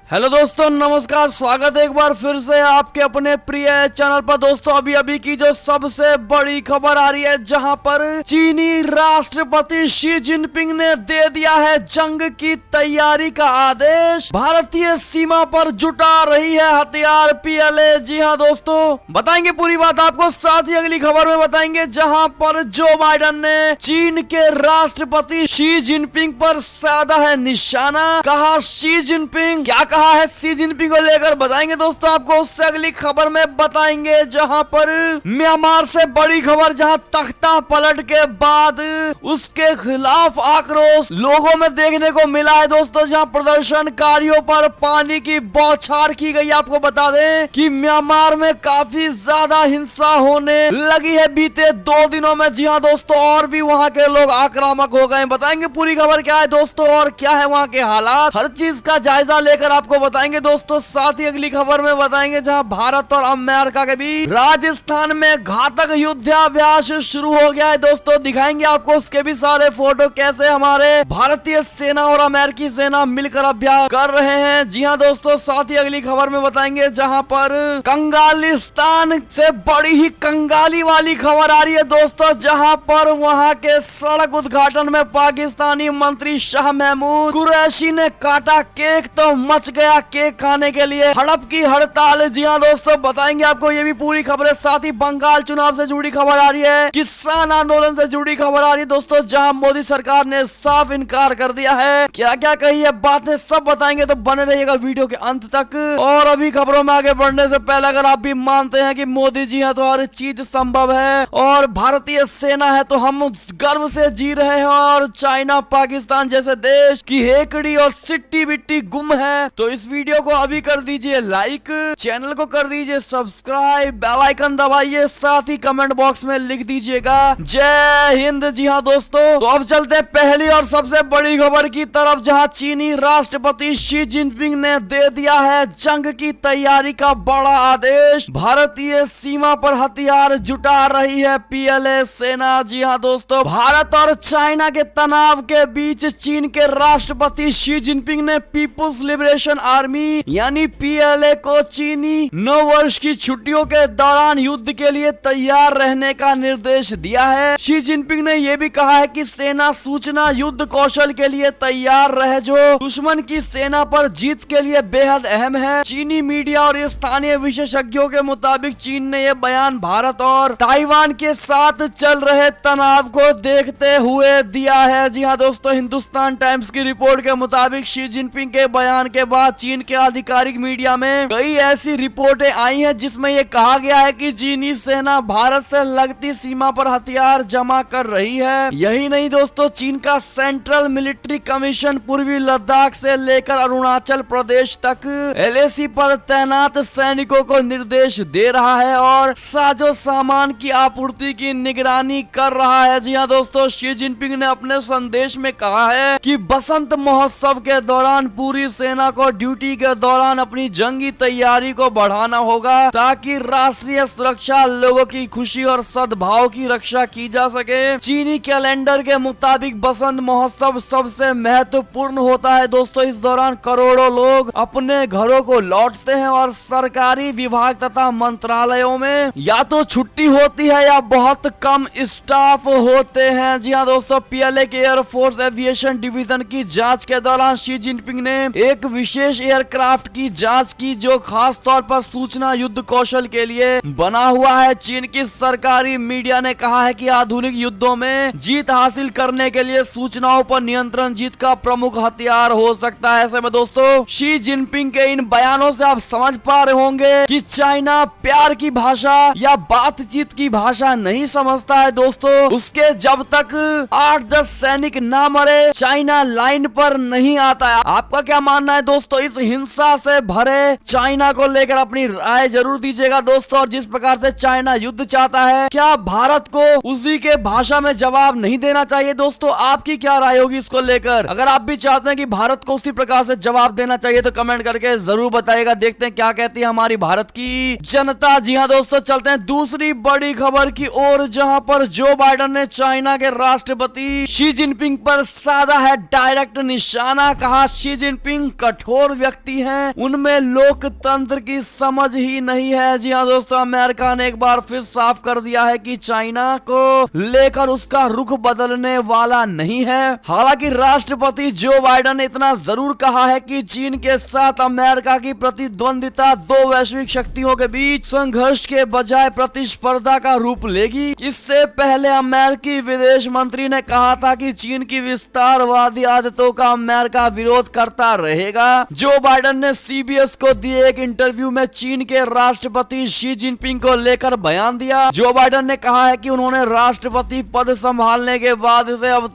Hello दोस्तों, नमस्कार। स्वागत है एक बार फिर से आपके अपने प्रिय चैनल पर। दोस्तों अभी अभी की जो सबसे बड़ी खबर आ रही है, जहां पर चीनी राष्ट्रपति शी जिनपिंग ने दे दिया है जंग की तैयारी का आदेश। भारतीय सीमा पर जुटा रही है हथियार पीएलए। जी हां दोस्तों, बताएंगे पूरी बात आपको, साथ ही अगली खबर में बताएंगे जहां पर जो बाइडेन ने चीन के राष्ट्रपति शी जिनपिंग पर साधा है निशाना। कहा शी जिनपिंग, क्या कहा है शी जिनपिंग को लेकर बताएंगे दोस्तों आपको। उससे अगली खबर में बताएंगे जहां पर म्यांमार से बड़ी खबर, जहां तख्ता पलट के बाद उसके खिलाफ आक्रोश लोगों में देखने को मिला है दोस्तों। जहां प्रदर्शनकारियों पर पानी की बौछार की गई। आपको बता दें कि म्यांमार में काफी ज्यादा हिंसा होने लगी है बीते 2 दिनों में। जी हाँ दोस्तों, और भी वहां के लोग आक्रामक हो गए। बताएंगे पूरी खबर क्या है दोस्तों, और क्या है वहां के हालात, हर चीज का जायजा लेकर आपको बताएंगे दोस्तों। साथ ही अगली खबर में बताएंगे जहां भारत और अमेरिका के बीच राजस्थान में घातक युद्धाभ्यास शुरू हो गया है दोस्तों। दिखाएंगे आपको उसके भी सारे फोटो, कैसे हमारे भारतीय सेना और अमेरिकी सेना मिलकर अभ्यास कर रहे हैं। जी हाँ दोस्तों, साथ ही अगली खबर में बताएंगे जहां पर कंगालिस्तान से बड़ी ही कंगाली वाली खबर आ रही है दोस्तों। जहां पर वहां के सड़क उद्घाटन में पाकिस्तानी मंत्री शाह महमूद कुरैशी ने काटा केक तो मच गया केक खाने के लिए हड़प की हड़ताल। जी हाँ दोस्तों, बताएंगे आपको ये भी पूरी खबरें। साथ ही बंगाल चुनाव से जुड़ी खबर आ रही है, किसान आंदोलन से जुड़ी खबर आ रही है दोस्तों, जहां मोदी सरकार ने साफ इनकार कर दिया है। क्या क्या कही है बातें सब बताएंगे, तो बने रहिएगा वीडियो के अंत तक। और अभी खबरों में आगे बढ़ने से पहले अगर आप भी मानते हैं कि मोदी जी हैं तो हर चीज संभव है और भारतीय सेना है तो हम गर्व से जी रहे हैं, और चाइना पाकिस्तान जैसे देश की हेकड़ी और सिट्टी बिट्टी गुम है, तो इस वीडियो को अभी कर दीजिए लाइक, चैनल को कर दीजिए सब्सक्राइब, बेल आइकन दबाइए, साथ ही कमेंट बॉक्स में लिख दीजिएगा जय हिंद। जी हाँ दोस्तों, तो अब चलते हैं पहली और सबसे बड़ी खबर की तरफ, जहां चीनी राष्ट्रपति शी जिनपिंग ने दे दिया है जंग की तैयारी का बड़ा आदेश। भारतीय सीमा पर हथियार जुटा रही है पीएलए सेना। जी हाँ दोस्तों, भारत और चाइना के तनाव के बीच चीन के राष्ट्रपति शी जिनपिंग ने पीपुल्स लिबरेशन आर्मी यानी पीएलए को चीनी नव वर्ष की छुट्टियों के दौरान युद्ध के लिए तैयार रहने का निर्देश दिया है। शी जिनपिंग ने यह भी कहा है कि सेना सूचना युद्ध कौशल के लिए तैयार रहे, जो दुश्मन की सेना पर जीत के लिए बेहद अहम है। चीनी मीडिया और स्थानीय विशेषज्ञों के मुताबिक चीन ने यह बयान भारत और ताइवान के साथ चल रहे तनाव को देखते हुए दिया है। जी हाँ दोस्तों, हिंदुस्तान टाइम्स की रिपोर्ट के मुताबिक शी जिनपिंग के बयान के बाद चीन के आधिकारिक मीडिया में कई ऐसी रिपोर्टें आई हैं जिसमें यह कहा गया है कि चीनी सेना भारत से लगती सीमा पर हथियार जमा कर रही है। यही नहीं दोस्तों, चीन का सेंट्रल मिलिट्री कमीशन पूर्वी लद्दाख से लेकर अरुणाचल प्रदेश तक एलएसी पर तैनात सैनिकों को निर्देश दे रहा है और साजो सामान की आपूर्ति की निगरानी कर रहा है। जी हाँ दोस्तों, शी जिनपिंग ने अपने संदेश में कहा है कि बसंत महोत्सव के दौरान पूरी सेना को ड्यूटी के दौरान अपनी जंगी तैयारी को बढ़ाना होगा, ताकि राष्ट्रीय सुरक्षा, लोगों की खुशी और सद्भाव की रक्षा की जा सके। चीनी कैलेंडर के मुताबिक बसंत महोत्सव सबसे महत्वपूर्ण होता है दोस्तों। इस दौरान करोड़ों लोग अपने घरों को लौटते हैं और सरकारी विभाग तथा मंत्रालयों में या तो छुट्टी होती है या बहुत कम स्टाफ होते हैं। जी हाँ दोस्तों, पीएलए के एयरफोर्स एविएशन डिवीजन की जांच के दौरान शी जिनपिंग ने एक विशेष एयरक्राफ्ट की जांच की, जो खास तौर पर सूचना युद्ध कौशल के लिए बना हुआ है। चीन की सरकारी मीडिया ने कहा है कि आधुनिक युद्धों में जीत हासिल करने के लिए सूचनाओं पर नियंत्रण जीत का प्रमुख हथियार हो सकता है। ऐसे में दोस्तों, शी जिनपिंग के इन बयानों से आप समझ पा रहे होंगे कि चाइना प्यार की भाषा या बातचीत की भाषा नहीं समझता है दोस्तों। उसके जब तक 8-10 सैनिक ना मरे, चाइना लाइन पर नहीं आता है। आपका क्या मानना है दोस्तों इस हिंसा से भरे चाइना को लेकर? अपनी राय जरूर दीजिएगा दोस्तों। और जिस प्रकार से चाइना युद्ध चाहता है, क्या भारत को उसी के भाषा में जवाब नहीं देना चाहिए दोस्तों? आपकी क्या राय होगी इसको लेकर? अगर आप भी चाहते हैं कि भारत को उसी प्रकार से जवाब देना चाहिए तो कमेंट करके जरूर बताइएगा। देखते हैं क्या कहती है हमारी भारत की जनता। जी हाँ दोस्तों, चलते हैं दूसरी बड़ी खबर की ओर, जहां पर जो बाइडेन ने चाइना के राष्ट्रपति शी जिनपिंग पर साधा है डायरेक्ट निशाना। कहा शी जिनपिंग कठोर कठोर व्यक्ति हैं, उनमें लोकतंत्र की समझ ही नहीं है। जी हाँ दोस्तों, अमेरिका ने एक बार फिर साफ कर दिया है कि चाइना को लेकर उसका रुख बदलने वाला नहीं है। हालांकि राष्ट्रपति जो बाइडेन ने इतना जरूर कहा है कि चीन के साथ अमेरिका की प्रतिद्वंदिता दो वैश्विक शक्तियों के बीच संघर्ष के बजाय प्रतिस्पर्धा का रूप लेगी। इससे पहले अमेरिकी विदेश मंत्री ने कहा था कि चीन की विस्तारवादी आदतों का अमेरिका विरोध करता रहेगा। जो बाइडेन ने सीबीएस को दिए एक इंटरव्यू में चीन के राष्ट्रपति शी जिनपिंग को लेकर बयान दिया। जो बाइडेन ने कहा है कि उन्होंने राष्ट्रपति पद संभालने के बाद से अब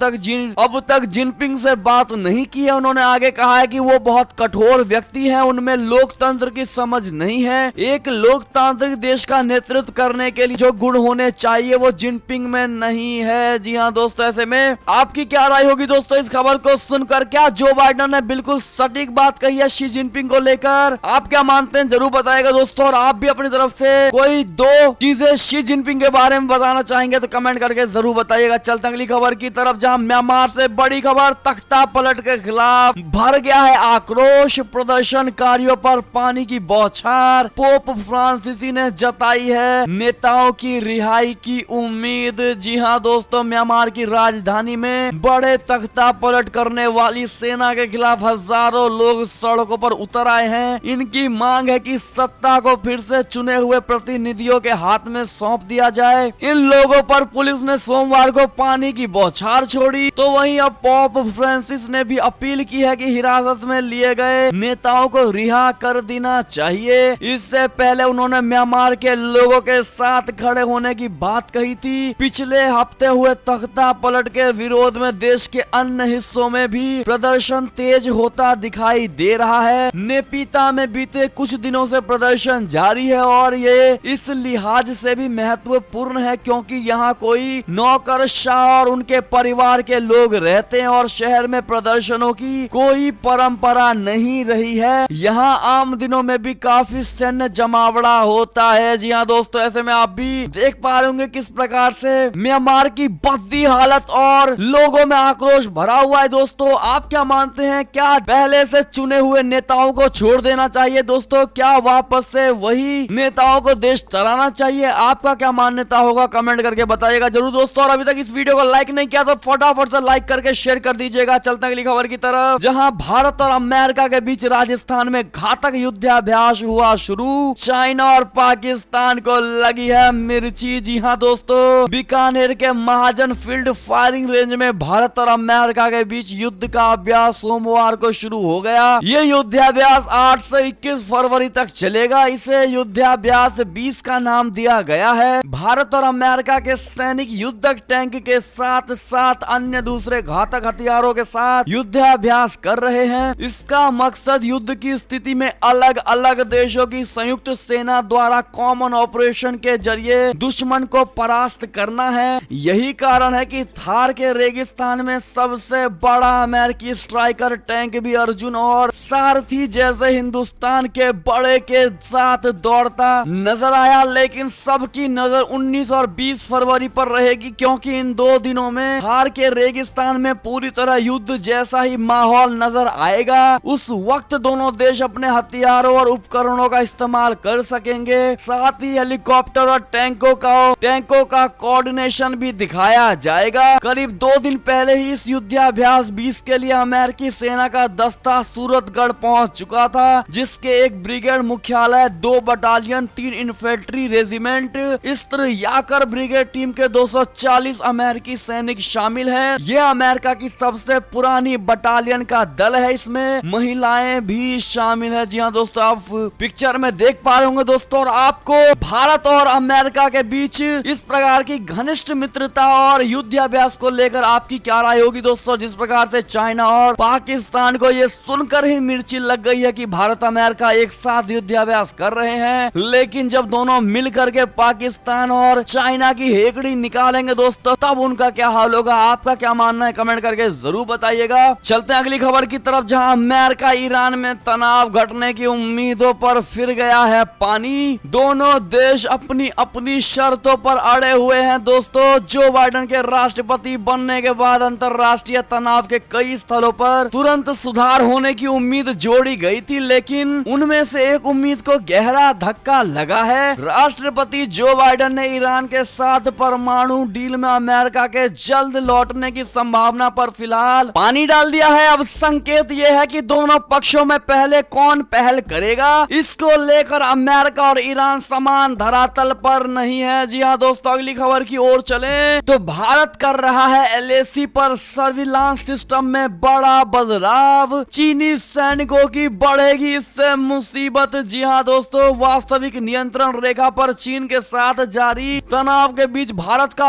तक जिनपिंग से बात नहीं की है। उन्होंने आगे कहा है कि वो बहुत कठोर व्यक्ति हैं, उनमें लोकतंत्र की समझ नहीं है। एक लोकतांत्रिक देश का नेतृत्व करने के लिए जो गुण होने चाहिए वो जिनपिंग में नहीं है। जी हाँ दोस्तों, ऐसे में आपकी क्या राय होगी दोस्तों इस खबर को सुनकर? क्या जो बाइडेन ने बिल्कुल सटीक बात कही है शी जिनपिंग को लेकर? आप क्या मानते हैं जरूर बताइएगा दोस्तों। और आप भी अपनी तरफ से कोई दो चीजें शी जिनपिंग के बारे में बताना चाहेंगे तो कमेंट करके जरूर बताइएगा। चलते अगली खबर की तरफ, जहां म्यांमार से बड़ी खबर, तख्ता पलट के खिलाफ भर गया है आक्रोश, प्रदर्शनकारियों पर पानी की बौछार। पोप फ्रांसिसी ने जताई है नेताओं की रिहाई की उम्मीद। जी हाँ दोस्तों, म्यांमार की राजधानी में बड़े तख्ता पलट करने वाली सेना के खिलाफ हजारों लोग सड़कों पर उतर आए हैं। इनकी मांग है कि सत्ता को फिर से चुने हुए प्रतिनिधियों के हाथ में सौंप दिया जाए। इन लोगों पर पुलिस ने सोमवार को पानी की बौछार छोड़ी। तो वहीं अब पोप फ्रांसिस ने भी अपील की है कि हिरासत में लिए गए नेताओं को रिहा कर देना चाहिए। इससे पहले उन्होंने म्यांमार के लोगों के साथ खड़े होने की बात कही थी। पिछले हफ्ते हुए तख्ता पलट के विरोध में देश के अन्य हिस्सों में भी प्रदर्शन तेज होता दिखाई दे रहा है। नेपिता में बीते कुछ दिनों से प्रदर्शन जारी है और ये इस लिहाज से भी महत्वपूर्ण है क्योंकि यहाँ कोई नौकरशाह और उनके परिवार के लोग रहते हैं और शहर में प्रदर्शनों की कोई परंपरा नहीं रही है। यहाँ आम दिनों में भी काफी सैन्य जमावड़ा होता है। जी हाँ दोस्तों, ऐसे में आप भी देख पा रहे होंगे किस प्रकार से म्यांमार की बद्दी हालत और लोगों में आक्रोश भरा हुआ है। दोस्तों आप क्या मानते हैं, क्या पहले से चुने हुए नेताओं को छोड़ देना चाहिए? दोस्तों क्या वापस से वही नेताओं को देश चलाना चाहिए? आपका क्या मान्यता होगा कमेंट करके बताइएगा जरूर दोस्तों। और अभी तक इस वीडियो को लाइक नहीं किया तो फटाफट से लाइक करके शेयर कर दीजिएगा। चलते हैं अगली खबर की तरफ, जहां भारत और अमेरिका के बीच राजस्थान में घातक युद्धाभ्यास हुआ शुरू। चाइना और पाकिस्तान को लगी है मिर्ची। जी हाँ दोस्तों, बीकानेर के महाजन फील्ड फायरिंग रेंज में भारत और अमेरिका के बीच युद्ध का अभ्यास सोमवार को शुरू हो गया। ये युद्धाभ्यास 8 से 21 फरवरी तक चलेगा। इसे युद्धाभ्यास 20 का नाम दिया गया है। भारत और अमेरिका के सैनिक युद्धक टैंक के साथ साथ अन्य दूसरे घातक हथियारों के साथ युद्धाभ्यास कर रहे हैं। इसका मकसद युद्ध की स्थिति में अलग अलग देशों की संयुक्त सेना द्वारा कॉमन ऑपरेशन के जरिए दुश्मन को परास्त करना है। यही कारण है कि थार के रेगिस्तान में सबसे बड़ा अमेरिकी स्ट्राइकर टैंक भी अर्जुन और सारथी जैसे हिंदुस्तान के बड़े के साथ दौड़ता नजर आया। लेकिन सबकी नजर 19 और 20 फरवरी पर रहेगी क्योंकि इन दो दिनों में थार के रेगिस्तान में पूरी तरह युद्ध जैसा ही माहौल नजर आएगा। उस वक्त दोनों देश अपने हथियारों और उपकरणों का इस्तेमाल कर सकेंगे। साथ ही हेलीकॉप्टर और टैंकों का कोऑर्डिनेशन भी दिखाया जाएगा। करीब 2 दिन पहले ही इस युद्धाभ्यास 20 के लिए अमेरिकी सेना का दस्ता सूरतगढ़ पहुंच चुका था, जिसके एक ब्रिगेड मुख्यालय, 2 battalion, 3 infantry regiment, Stryker brigade team के 240 अमेरिकी सैनिक शामिल हैं। यह अमेरिका की सबसे पुरानी बटालियन का दल है। इसमें महिलाएं भी शामिल है। जी हाँ दोस्तों, आप पिक्चर में देख पा रहे होंगे दोस्तों। और आपको भारत और अमेरिका के बीच इस प्रकार की घनिष्ठ मित्रता और युद्धाभ्यास को लेकर आपकी क्या राय होगी दोस्तों? जिस प्रकार से चाइना और पाकिस्तान को ये सुनकर ही मिर्ची लग गई है कि भारत अमेरिका एक साथ युद्धाभ्यास कर रहे हैं, लेकिन जब दोनों मिल करके पाकिस्तान और चाइना की हेकड़ी निकालेंगे दोस्तों, तब उनका क्या हाल होगा? आपका क्या मानना है कमेंट करके जरूर बताइएगा। चलते हैं अगली खबर की तरफ, जहां अमेरिका ईरान में तनाव घटने की उम्मीदों पर फिर गया है पानी। दोनों देश अपनी अपनी शर्तों पर अड़े हुए हैं दोस्तों। जो बाइडेन के राष्ट्रपति बनने के बाद अंतरराष्ट्रीय तनाव के कई स्थलों पर तुरंत सुधार होने की उम्मीद जोड़ी गई थी, लेकिन उनमें से एक उम्मीद को गहरा धक्का लगा है। राष्ट्रपति जो बाइडेन ने ईरान के साथ परमाणु डील में अमेरिका के जल्द लौटने की संभावना पर फिलहाल पानी डाल दिया है। अब संकेत ये है कि दोनों पक्षों में पहले कौन पहल करेगा, इसको लेकर अमेरिका और ईरान समान धरातल पर नहीं है। जी हाँ दोस्तों, अगली खबर की ओर चलें तो भारत कर रहा है एलएसी पर सर्विलांस सिस्टम में बड़ा बदलाव, चीनी सैनिकों की बढ़ेगी इससे मुसीबत। जी हाँ दोस्तों, वास्तविक नियंत्रण रेखा पर चीन के साथ जारी तनाव के बीच भारत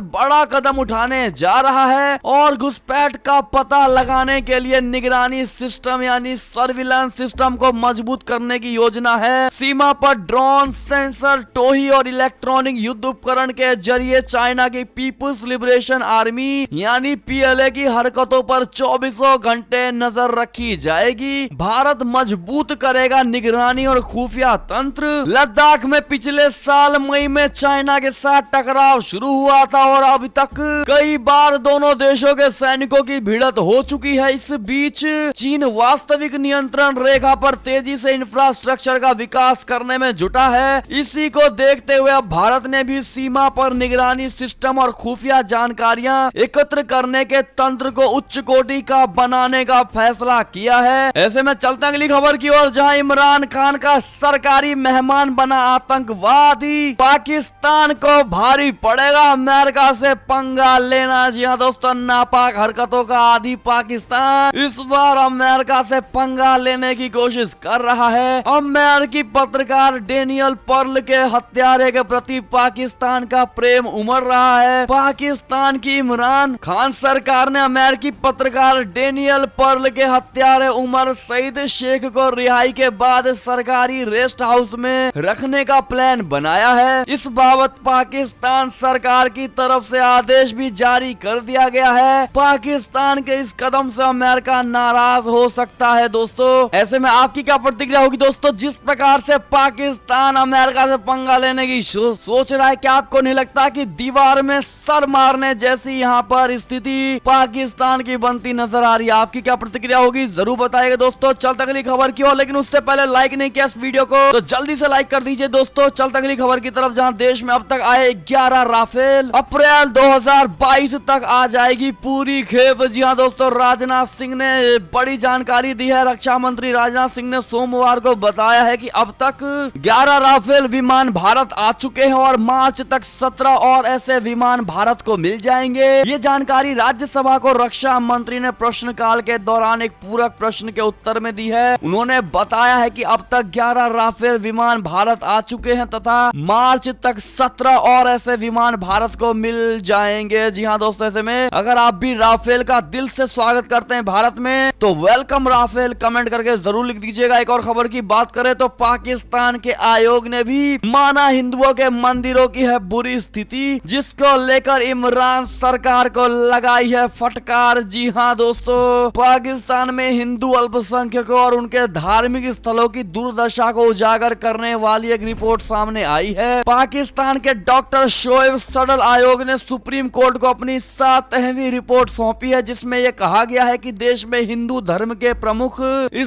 बड़ा कदम उठाने जा रहा है और घुसपैठ का पता लगाने के लिए निगरानी सिस्टम यानी सर्विलांस सिस्टम को मजबूत करने की योजना है। सीमा पर ड्रोन, सेंसर, टोही और इलेक्ट्रॉनिक युद्ध उपकरण के जरिए चाइना की पीपुल्स लिबरेशन आर्मी यानी पीएलए की हरकतों पर 24 घंटे नजर रखी जाएगी। भारत मजबूत करेगा निगरानी और खुफिया तंत्र। लद्दाख में पिछले साल मई में चाइना के साथ टकराव शुरू हुआ था और अभी तक कई बार दोनों देशों के सैनिकों की भिड़ंत हो चुकी है। इस बीच चीन वास्तविक नियंत्रण रेखा पर तेजी से इंफ्रास्ट्रक्चर का विकास करने में जुटा है। इसी को देखते हुए अब भारत ने भी सीमा पर निगरानी सिस्टम और खुफिया जानकारियां एकत्र करने के तंत्र को उच्च कोटि का बनाने का फैसला किया है। ऐसे में चलते हैं अगली खबर की ओर, जहां इमरान खान का सरकारी मेहमान बना आतंकवादी, पाकिस्तान को भारी पड़ेगा अमेरिका से पंगा लेना। जी हाँ दोस्तों, नापाक हरकतों का आदी पाकिस्तान इस बार अमेरिका से पंगा लेने की कोशिश कर रहा है। अमेरिकी पत्रकार डेनियल पर्ल के हत्यारे के प्रति पाकिस्तान का प्रेम उमड़ रहा है। पाकिस्तान की इमरान खान सरकार ने अमेरिकी पत्रकार डेनियल पर्ल के हत्यारे उमर सईद शेख को रिहाई के बाद सरकारी रेस्ट हाउस में रखने का प्लान बनाया है। इस बाबत पाकिस्तान सरकार की तरफ से आदेश भी जारी कर दिया गया है। पाकिस्तान के इस कदम से अमेरिका नाराज हो सकता है। दोस्तों, ऐसे में आपकी क्या प्रतिक्रिया होगी दोस्तों? जिस प्रकार से पाकिस्तान अमेरिका से पंगा लेने की सोच रहा है, क्या आपको नहीं लगता कि दीवार में सर मारने जैसी यहाँ पर स्थिति पाकिस्तान की बनती नजर आ रही है? आपकी क्या प्रतिक्रिया होगी जरूर बताइएगा दोस्तों। चलते अगली खबर की ओर, लेकिन उससे पहले लाइक नहीं किया इस वीडियो को तो जल्दी से लाइक कर दीजिए दोस्तों। चलते अगली खबर की तरफ, जहां देश में अब तक आए 11 राफेल, अप्रैल 2022 तक आ जाएगी पूरी खेप। जी हाँ दोस्तों, राजनाथ सिंह ने बड़ी जानकारी दी है। रक्षा मंत्री राजनाथ सिंह ने सोमवार को बताया है कि अब तक 11 राफेल विमान भारत आ चुके हैं और मार्च तक 17 और ऐसे विमान भारत को मिल जाएंगे। ये जानकारी राज्यसभा को रक्षा मंत्री ने प्रश्नकाल के दौरान एक पूरक प्रश्न के उत्तर में दी है। उन्होंने बताया है कि अब तक 11 राफेल विमान भारत आ चुके हैं तथा मार्च तक 17 और ऐसे विमान भारत को मिल जाएंगे। जी हाँ दोस्तों, ऐसे में अगर आप भी राफेल का दिल से स्वागत करते हैं भारत में तो वेलकम राफेल कमेंट करके जरूर लिख दीजिएगा। एक और खबर की बात करें तो पाकिस्तान के आयोग ने भी माना हिंदुओं के मंदिरों की है बुरी स्थिति, जिसको लेकर इमरान सरकार को लगाई है फटकार। जी हाँ दोस्तों, पाकिस्तान में हिंदू अल्पसंख्यकों और उनके धार्मिक स्थलों की दुर्दशा को उजागर करने वाली एक रिपोर्ट सामने आई है। पाकिस्तान के डॉक्टर शोएब सडल आयोग ने सुप्रीम कोर्ट को अपनी 7वीं रिपोर्ट सौंपी है, जिसमें यह कहा गया है कि देश में हिंदू धर्म के प्रमुख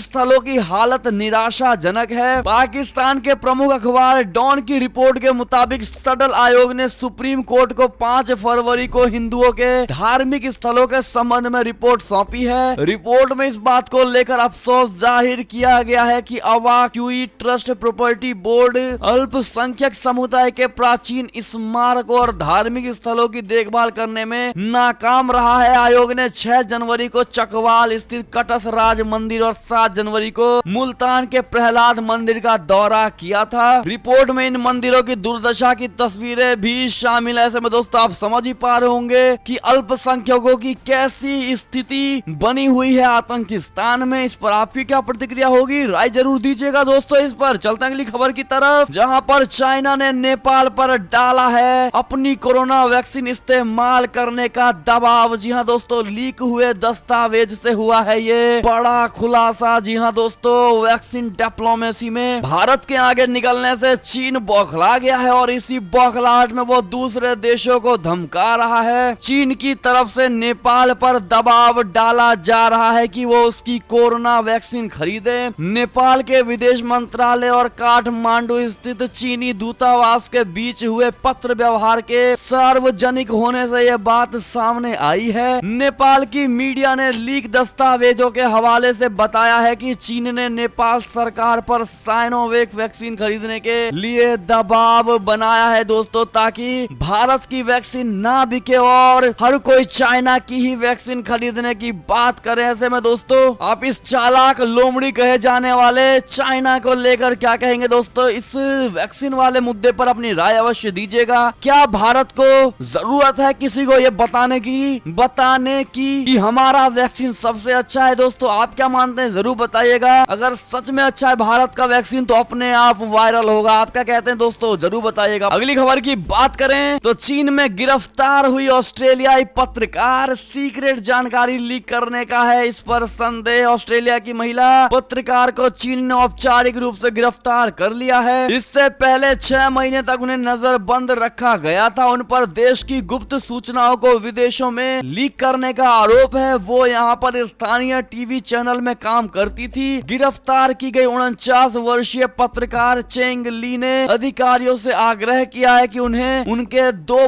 स्थलों की हालत निराशाजनक है। पाकिस्तान के प्रमुख अखबार डॉन की रिपोर्ट के मुताबिक सडल आयोग ने सुप्रीम कोर्ट को 5 फरवरी को हिंदुओं के धार्मिक स्थलों के संबंध में रिपोर्ट सौंपी है। रिपोर्ट में इस बात को लेकर अफसोस जाहिर किया गया है कि अवाक्यूई ट्रस्ट प्रॉपर्टी बोर्ड अल्पसंख्यक समुदाय के प्राचीन स्मारकों और धार्मिक स्थलों की देखभाल करने में नाकाम रहा है। आयोग ने 6 जनवरी को चकवाल स्थित कटस राज मंदिर और 7 जनवरी को मुल्तान के प्रहलाद मंदिर का दौरा किया था। रिपोर्ट में इन मंदिरों की दुर्दशा की तस्वीरें भी शामिल है। ऐसे में दोस्तों आप समझ ही पा रहे होंगे कि अल्पसंख्यकों की कैसी स्थिति बनी हुई है आतंकिस्तान में। इस पर आपकी क्या प्रतिक्रिया होगी, राय जरूर दीजिएगा दोस्तों। इस पर चलते अगली खबर की तरफ, जहां पर चाइना ने नेपाल पर डाला है अपनी कोरोना वैक्सीन इस्तेमाल करने का दबाव। जी हाँ दोस्तों, लीक हुए दस्तावेज से हुआ है ये बड़ा खुलासा। जी हाँ दोस्तों, वैक्सीन डिप्लोमेसी में भारत के आगे निकलने से चीन बौखला गया है और इसी बौखलाहट में वो दूसरे देशों को धमका रहा है। चीन की तरफ से नेपाल पर दबाव डाला जा रहा है कि कि वो उसकी कोरोना वैक्सीन खरीदे। नेपाल के विदेश मंत्रालय और काठमांडू स्थित चीनी दूतावास के बीच हुए पत्र व्यवहार के सार्वजनिक होने से यह बात सामने आई है। नेपाल की मीडिया ने लीक दस्तावेजों के हवाले से बताया है कि चीन ने नेपाल सरकार पर साइनोवैक वैक्सीन खरीदने के लिए दबाव बनाया है दोस्तों, ताकि भारत की वैक्सीन ना बिके और हर कोई चाइना की ही वैक्सीन खरीदने की बात करे। ऐसे में दोस्तों आप इस चालाक लोमड़ी कहे जाने वाले चाइना को लेकर क्या कहेंगे दोस्तों? इस वैक्सीन वाले मुद्दे पर अपनी राय अवश्य दीजिएगा। क्या भारत को जरूरत है किसी को ये बताने की कि हमारा वैक्सीन सबसे अच्छा है? दोस्तों आप क्या मानते हैं जरूर बताइएगा। अगर सच में अच्छा है भारत का वैक्सीन तो अपने आप वायरल होगा। आप क्या कहते हैं दोस्तों जरूर बताइएगा। अगली खबर की बात करें तो चीन में गिरफ्तार हुई ऑस्ट्रेलियाई पत्रकार सीक्रेट जानकारी लीक करने का है इस पर संदेह। ऑस्ट्रेलिया की महिला पत्रकार को चीन ने औपचारिक रूप से गिरफ्तार कर लिया है। इससे पहले 6 महीने तक उन्हें नजरबंद रखा गया था। उन पर देश की गुप्त सूचनाओं को विदेशों में लीक करने का आरोप है। वो यहाँ पर स्थानीय टीवी चैनल में काम करती थी। गिरफ्तार की गई 49 वर्षीय पत्रकार चेंग ली ने अधिकारियों से आग्रह किया है कि उन्हें उनके दो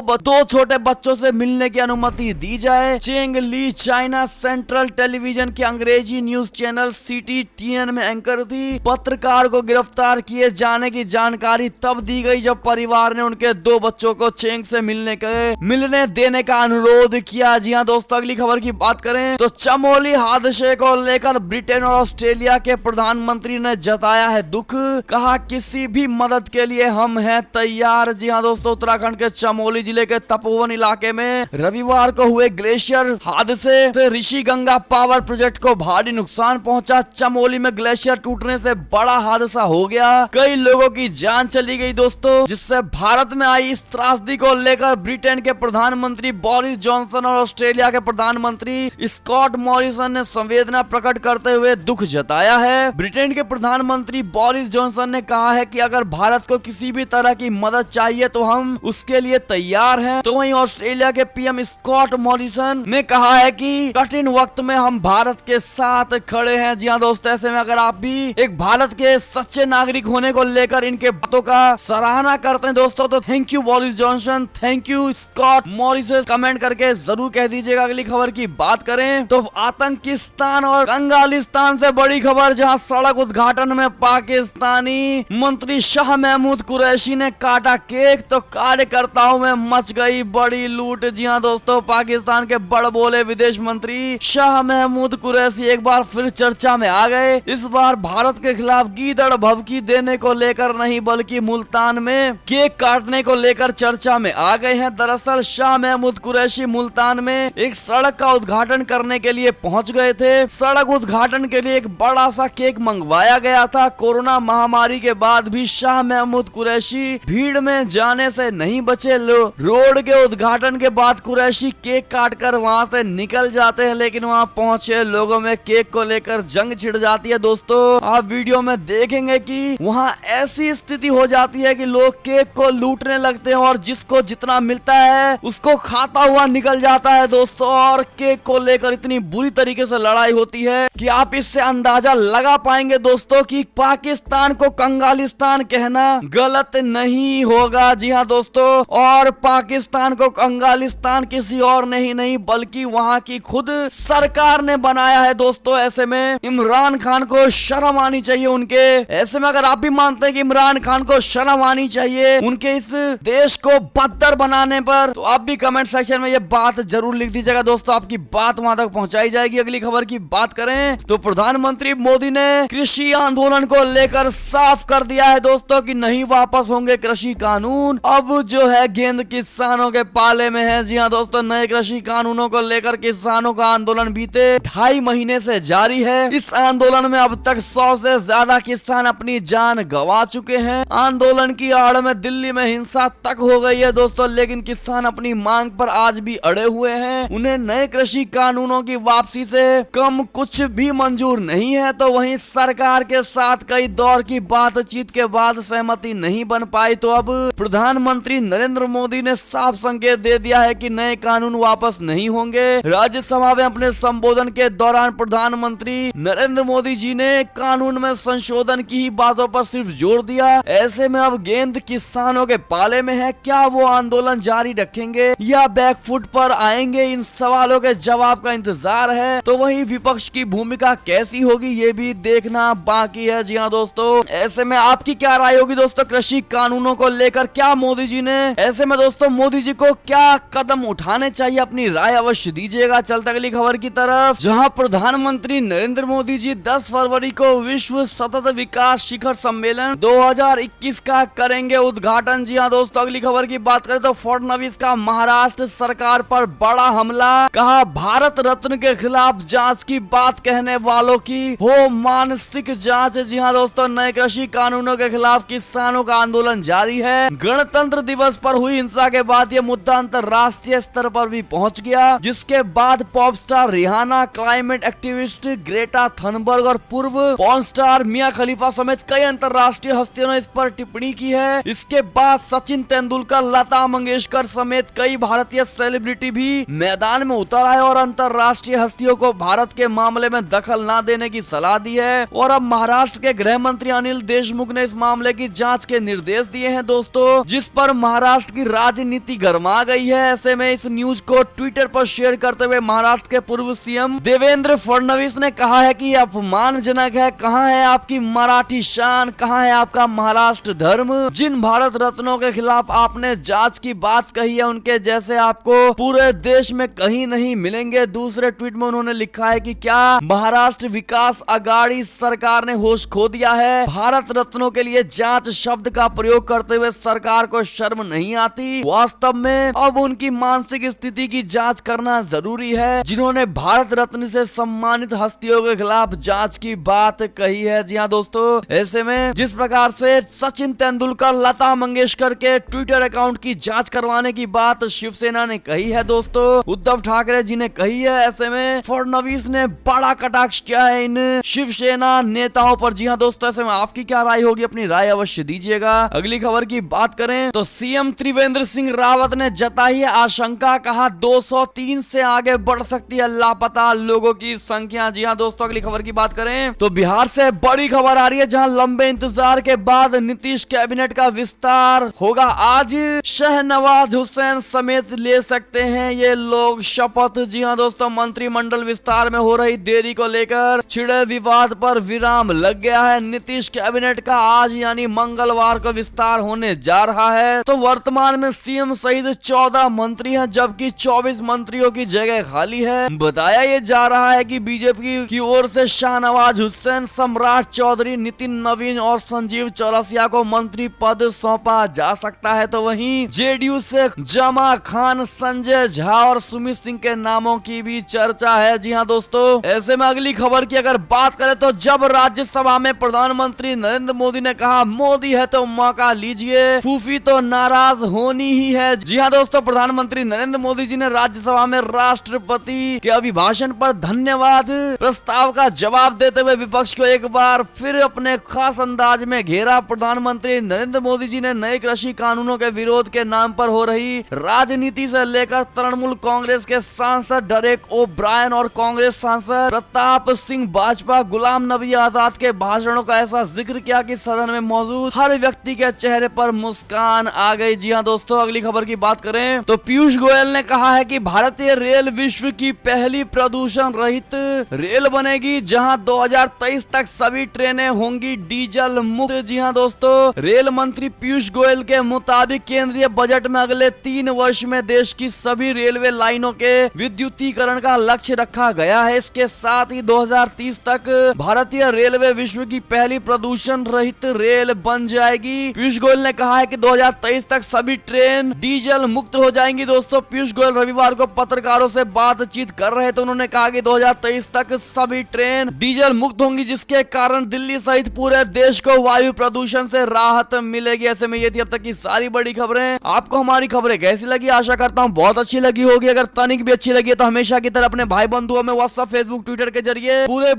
छोटे बच्चों से मिलने की अनुमति दी जाए। चेंग ली चाइना सेंट्रल टेलीविजन के अंग्रेजी न्यूज चैनल CTTN में एंकर थी। पत्रकार को गिरफ्तार किए जाने की जानकारी तब दी गई जब परिवार ने उनके 2 बच्चों को चेंग से मिलने देने का अनुरोध किया। जी हाँ दोस्तों अगली खबर की बात करें तो चमोली हादसे को लेकर ब्रिटेन और ऑस्ट्रेलिया के प्रधानमंत्री ने जताया है दुख। कहा किसी भी मदद के लिए हम हैं तैयार। जी हाँ दोस्तों उत्तराखंड के चमोली जिले के तपोवन इलाके में रविवार को हुए ग्लेशियर हादसे से ऋषि गंगा पावर प्रोजेक्ट को भारी नुकसान पहुंचा। चमोली में ग्लेशियर टूटने से बड़ा हादसा हो गया। कई लोगों की जान चली गई दोस्तों, जिससे भारत में आई इस त्रासदी को लेकर ब्रिटेन के प्रधानमंत्री बोरिस जॉनसन और ऑस्ट्रेलिया के प्रधानमंत्री स्कॉट मॉरिसन ने संवेदना प्रकट करते हुए दुख जताया है। ब्रिटेन के प्रधानमंत्री बोरिस जॉनसन ने कहा है कि अगर भारत को किसी भी तरह की मदद चाहिए तो हम उसके लिए तैयार हैं। तो वहीं ऑस्ट्रेलिया के PM स्कॉट मॉरिसन ने कहा है कि कठिन वक्त में हम भारत के साथ खड़े हैं। जी हाँ दोस्तों ऐसे में अगर आप भी एक भारत के सच्चे नागरिक होने को लेकर इनके बातों का सराहना करते हैं दोस्तों तो thank you Boris Johnson, thank you Scott Morrison. Comment करके जरूर कह दीजिएगा। अगली खबर की बात करें तो आतंकिस्तान और कंगालिस्तान से बड़ी खबर, जहां सड़क उद्घाटन में पाकिस्तानी मंत्री शाह महमूद कुरैशी ने काटा केक तो कार्यकर्ताओं में मच गई बड़ी लूट। जी हाँ दोस्तों पाकिस्तान के बड़ बोले विदेश मंत्री शाह महमूद कुरैशी एक बार फिर चर्चा में आ गए। इस बार भारत के खिलाफ गीदड़ भभकी देने को लेकर नहीं बल्कि मुल्तान में केक काटने को लेकर चर्चा में आ गए हैं। दरअसल शाह महमूद कुरैशी मुल्तान में एक सड़क का उद्घाटन करने के लिए पहुंच गए थे। सड़क उद्घाटन के लिए एक बड़ा सा केक मंगवाया गया था। कोरोना महामारी के बाद भी शाह महमूद कुरैशी भीड़ में जाने से नहीं बचे। रोड के उद्घाटन के बाद कुरैशी केक काटकर वहां से निकल जाते हैं, लेकिन वहां पहुंचे लोगों में केक को लेकर जंग छिड़ जाती है। दोस्तों आप वीडियो में देखेंगे कि वहां ऐसी स्थिति हो जाती है कि लोग केक को लूटने लगते हैं और जिसको जितना मिलता है उसको खाता हुआ निकल जाता है दोस्तों। और केक को लेकर इतनी बुरी तरीके से लड़ाई होती है कि आप इससे अंदाजा लगा पाएंगे दोस्तों कि पाकिस्तान को कंगालिस्तान कहना गलत नहीं होगा। जी हाँ दोस्तों और पाकिस्तान को कंगालिस्तान किसी और नहीं बल्कि वहाँ की खुद सरकार ने बनाया है दोस्तों। ऐसे में इमरान खान को शर्म आनी चाहिए उनके। ऐसे में अगर आप भी मानते हैं कि इमरान खान को शर्म आनी चाहिए उनके इस देश को बदतर बनाने पर, तो आप भी कमेंट सेक्शन में ये बात जरूर लिख दीजिएगा दोस्तों। आपकी बात वहां तक पहुंचाई जाएगी। अगली खबर की बात करें तो प्रधानमंत्री मोदी ने कृषि आंदोलन को लेकर साफ कर दिया है दोस्तों कि नहीं वापस होंगे कृषि कानून। अब जो है गेंद किसानों के पाले में है। जी हाँ दोस्तों नए कृषि कानूनों को लेकर किसानों का आंदोलन बीते 2.5 महीने से जारी है। इस आंदोलन में अब तक 100 से ज्यादा किसान अपनी जान गंवा चुके हैं। आंदोलन की आड़ में दिल्ली में हिंसा तक हो गई है दोस्तों, लेकिन किसान अपनी मांग पर आज भी अड़े हुए हैं। उन्हें नए कृषि कानूनों की वापसी से कम कुछ भी मंजूर नहीं है। तो वहीं सरकार के साथ कई दौर की बातचीत के बाद सहमति नहीं बन पाई, तो अब प्रधानमंत्री नरेंद्र मोदी ने साफ संकेत दे दिया है कि नए कानून वापस नहीं होंगे। राज्यसभा में अपने संबोधन के दौरान प्रधानमंत्री नरेंद्र मोदी जी ने कानून में संशोधन की ही बातों पर सिर्फ जोर दिया। ऐसे में अब गेंद किसानों के पाले में है। क्या वो आंदोलन जारी रखेंगे या बैकफुट पर आएंगे, इन सवालों के जवाब का इंतजार है। तो वहीं विपक्ष की भूमिका कैसी होगी ये भी देखना बाकी है। जी हाँ दोस्तों, ऐसे में आपकी क्या राय होगी दोस्तों कृषि कानूनों को लेकर? क्या मोदी जी ने ऐसे में दोस्तों मोदी जी को क्या कदम उठाने चाहिए? अपनी राय अवश्य दीजिएगा। चलते अगली खबर की तरफ, जहां प्रधानमंत्री नरेंद्र मोदी जी 10 फरवरी को विश्व सतत विकास शिखर सम्मेलन 2021 का करेंगे उद्घाटन। जी हाँ दोस्तों, अगली खबर की बात करें तो फडणवीस का महाराष्ट्र सरकार पर बड़ा हमला, कहा भारत रत्न के खिलाफ जांच की बात कहने वालों की हो मानसिक जांच। जी हाँ दोस्तों, नए कृषि कानूनों के खिलाफ किसानों का आंदोलन जारी है। गणतंत्र दिवस पर हुई हिंसा के बाद यह मुद्दा अंतरराष्ट्रीय स्तर पर भी पहुंच गया, जिसके बाद pop star Rihanna, climate activist Greta Thunberg और पूर्व पॉर्न स्टार मिया खलीफा समेत कई अंतरराष्ट्रीय हस्तियों ने इस पर टिप्पणी की है। इसके बाद सचिन तेंदुलकर, लता मंगेशकर समेत कई भारतीय सेलिब्रिटी भी मैदान में उतर आए और अंतरराष्ट्रीय हस्तियों को भारत के मामले में दखल न देने की सलाह दी है। और अब महाराष्ट्र के गृह मंत्री अनिल देशमुख ने इस मामले की जांच के निर्देश दिए हैं दोस्तों, जिस पर महाराष्ट्र की राजनीति गर्मा गई है। ऐसे में इस न्यूज को ट्विटर पर शेयर करते हुए महाराष्ट्र के पूर्व सीएम देवेंद्र फडणवीस ने कहा है कि अपमानजनक है। कहां है आपकी मराठी शान, कहां है आपका महाराष्ट्र धर्म? जिन भारत रत्नों के खिलाफ आपने जांच की बात कही है, उनके जैसे आपको पूरे देश में कहीं नहीं मिलेंगे। दूसरे ट्वीट में उन्होंने लिखा है कि क्या महाराष्ट्र विकास आघाड़ी सरकार ने होश खो दिया है? भारत रत्नों के लिए जांच शब्द का प्रयोग करते हुए सरकार को शर्म नहीं आती? वास्तव में अब उनकी मानसिक स्थिति की जांच करना जरूरी है, जिन्होंने भारत रत्न से सम्मानित हस्तियों के खिलाफ जांच की बात कही है। जी हाँ दोस्तों, ऐसे में जिस प्रकार से सचिन तेंदुलकर, लता मंगेशकर के ट्विटर अकाउंट की जांच करवाने की बात शिवसेना ने कही है दोस्तों, उद्धव ठाकरे जी ने कही है, ऐसे में फडणवीस ने बड़ा कटाक्ष किया है इन शिवसेना नेताओं पर। जी हाँ दोस्तों, ऐसे में आपकी क्या राय होगी? अपनी राय अवश्य दीजिएगा। अगली खबर की बात करें तो सीएम त्रिवेंद्र सिंह रावत ने जताई है आशंका, कहा 203 से आगे बढ़ सकती है लापता लोगों की संख्या। जी हाँ दोस्तों, अगली खबर की बात करें तो बिहार से बड़ी खबर आ रही है, जहां लंबे इंतजार के बाद नीतीश कैबिनेट का विस्तार होगा आज। शहनवाज हुसैन समेत ले सकते हैं ये लोग शपथ। जी हाँ दोस्तों, मंत्रिमंडल विस्तार में हो रही देरी को लेकर छिड़े विवाद पर विराम लग गया है। नीतीश कैबिनेट का आज यानी मंगलवार को विस्तार होने जा रहा है। तो वर्तमान में सीएम सहित 14 मंत्री हैं, जबकि 24 मंत्रियों की जगह खाली है। बताया ये जा रहा है कि बीजेपी की ओर से शाहनवाज हुसैन, सम्राट चौधरी, नितिन नवीन और संजीव चौरसिया को मंत्री पद सौंपा जा सकता है। तो वहीं जेडीयू से जमा खान, संजय झा और सुमित सिंह के नामों की भी चर्चा है। जी हाँ दोस्तों, ऐसे में अगली खबर की अगर बात करें तो जब राज्यसभा में प्रधानमंत्री नरेंद्र मोदी ने कहा मोदी है तो मौका लीजिए, फूफी तो नाराज होनी ही है। जी हाँ दोस्तों, प्रधानमंत्री नरेंद्र मोदी जी ने राज्यसभा में राष्ट्रपति के अभिभाषण पर धन्यवाद प्रस्ताव का जवाब देते हुए विपक्ष को एक बार फिर अपने खास अंदाज में घेरा। प्रधानमंत्री नरेंद्र मोदी जी ने नए कृषि कानूनों के विरोध के नाम पर हो रही राजनीति से लेकर तृणमूल कांग्रेस के सांसद डेरेक ओ ब्रायन और कांग्रेस सांसद प्रताप सिंह भाजपा, गुलाम नबी आजाद के भाषणों का ऐसा जिक्र किया कि सदन में मौजूद हर व्यक्ति के चेहरे पर मुस्कान आ गई। जी हाँ दोस्तों, अगली खबर की बात करें तो पीयूष गोयल ने कहा है कि भारतीय रेल विश्व की पहली प्रदूषण रहित रेल बनेगी, जहां 2023 तक सभी ट्रेनें होंगी डीजल मुक्त। जी हाँ दोस्तों, रेल मंत्री पीयूष गोयल के मुताबिक केंद्रीय बजट में अगले 3 वर्ष में देश की सभी रेलवे लाइनों के विद्युतीकरण का लक्ष्य रखा गया है। इसके साथ ही 2030 तक भारतीय रेलवे विश्व की पहली प्रदूषण रहित रेल बन जाएगी। पीयूष गोयल ने कहा है कि 2023 तक सभी ट्रेन डीजल मुक्त हो जाएंगी। दोस्तों, पीयूष गोयल रविवार को पत्रकारों से बातचीत कर रहे थे, उन्होंने कहा कि 2023 तक सभी ट्रेन डीजल मुक्त होंगी, जिसके कारण दिल्ली सहित पूरे देश को वायु प्रदूषण से राहत मिलेगी। ऐसे में ये थी अब तक की सारी बड़ी खबरें। आपको हमारी खबरें कैसी लगी? आशा करता हूँ बहुत अच्छी लगी होगी। अगर तनिक भी अच्छी लगी है तो हमेशा की तरह अपने भाई बंधुओं में व्हाट्सएप, फेसबुक, ट्विटर के जरिए पूरे